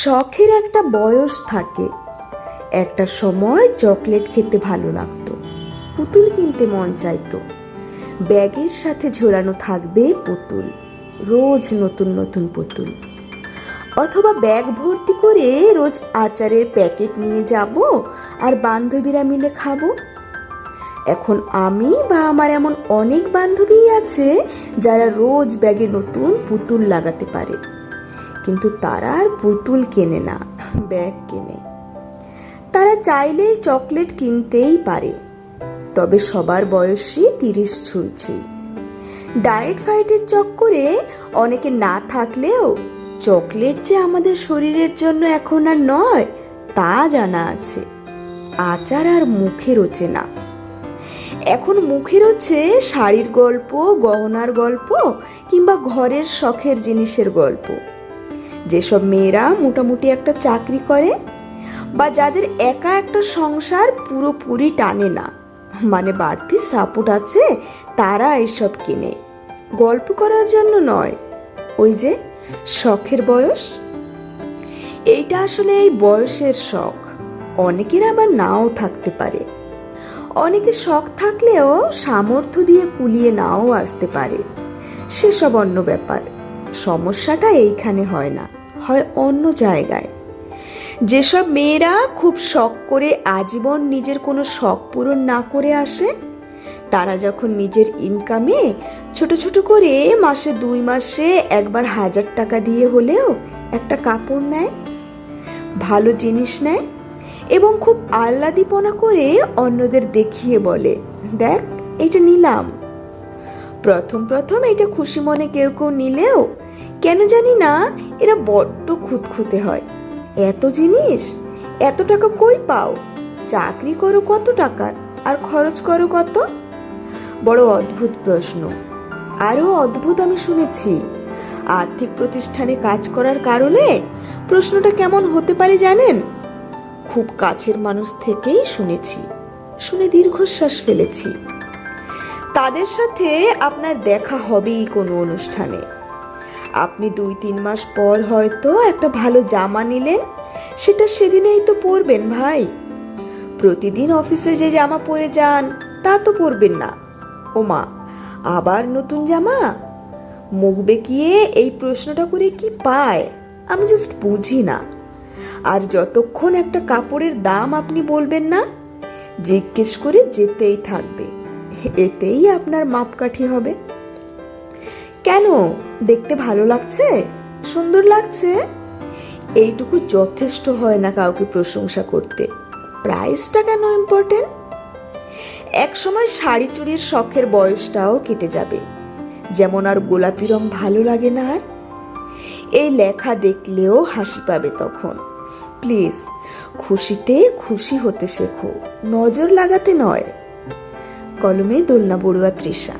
শখের একটা বয়স থাকে। একটা সময় চকলেট খেতে ভালো লাগতো, পুতুল কিনতে মন চাইতো, ব্যাগের সাথে ঝোলানো থাকবে পুতুল, রোজ নতুন নতুন পুতুল। অথবা ব্যাগ ভর্তি করে রোজ আচারের প্যাকেট নিয়ে যাব আর বান্ধবীরা মিলে খাবো। এখন আমি বা আমার এমন অনেক বান্ধবী আছে যারা রোজ ব্যাগে নতুন পুতুল লাগাতে পারে, কিন্তু তারা আর পুতুল কেনে না, ব্যাগ কেনে। তারা চাইলেই চকলেট কিনতেই পারে, তবে সবার বয়সই 30 ছুঁই ছুঁই। ডায়েট ফাইটের চক্করে অনেকে না থাকলেও চকলেট যে আমাদের শরীরের জন্য এখন আর নয় তা জানা আছে। আচার আর মুখে রোচে না। এখন মুখে রোচে শাড়ির গল্প, গহনার গল্প কিংবা ঘরের শখের জিনিসের গল্প। যেসব মেয়েরা মোটামুটি একটা চাকরি করে বা যাদের একা একটা সংসার পুরোপুরি টানে না, মানে বাড়তি সাপোর্ট আছে, তারা এসব কেনে, গল্প করার জন্য নয়। ওই যে শখের বয়স, এইটা আসলে এই বয়সের শখ। অনেকের আবার নাও থাকতে পারে। অনেকে শখ থাকলেও সামর্থ্য দিয়ে কুলিয়ে নাও আসতে পারে, সেসব অন্য ব্যাপার। সমস্যাটা এইখানে হয় না, হয় অন্য জায়গায়। যেসব মেয়েরা খুব শখ করে আজীবন নিজের কোনো শখ পূরণ না করে আসে, তারা যখন নিজের ইনকামে ছোট ছোট করে মাসে 2 মাসে একবার 1000 টাকা দিয়ে হলেও একটা কাপড় নেয়, ভালো জিনিস নেয় এবং খুব আহ্লাদীপনা করে অন্যদের দেখিয়ে বলে, দেখ এটা নিলাম। প্রথম প্রথম এটা খুশি মনে কেউ কেউ নিলেও কেন জানি না এরা বড্ড খুঁতখুঁতে হয়। এত জিনিস, এত টাকা কই পাও? চাকরি করো কত টাকার আর খরচ করো কত? বড় অদ্ভুত প্রশ্ন। আরো অদ্ভুত আমি শুনেছি, আর্থিক প্রতিষ্ঠানে কাজ করার কারণে প্রশ্নটা কেমন হতে পারে জানেন? খুব কাছের মানুষ থেকেই শুনেছি, শুনে দীর্ঘশ্বাস ফেলেছি। তাদের সাথে আপনার দেখা হবেই কোনো অনুষ্ঠানে। আপনি 2-3 মাস পর হয়তো একটা ভালো জামা নিলেন, সেটা সেদিনেই তো পরবেন ভাই। প্রতিদিন অফিসে যে জামা পরে যান তা তো পরবেন না। ওমা, আবার নতুন জামা? মুখ বেঁকিয়ে এই প্রশ্নটা করে কি পায় আমি জাস্ট বুঝি না। আর যতক্ষণ একটা কাপড়ের দাম আপনি বলবেন না, জিজ্ঞেস করে যেতেই থাকবে, এতেই আপনার মাপকাঠি হবে। কেন, দেখতে ভালো লাগছে, সুন্দর লাগছে, এইটুকু যথেষ্ট হয় না কাউকে প্রশংসা করতে। প্রাইসটা কেন ইম্পর্টেন্ট? এক সময় শাড়ি চুড়ির শখের বয়সটাও কেটে যাবে, যেমন আর গোলাপি রং ভালো লাগে না আর। এই লেখা দেখলেও হাসি পাবে তখন। প্লিজ, খুশিতে খুশি হতে শেখো, নজর লাগাতে নয়। কলমে দোলনা বড়ুয়া তৃষা।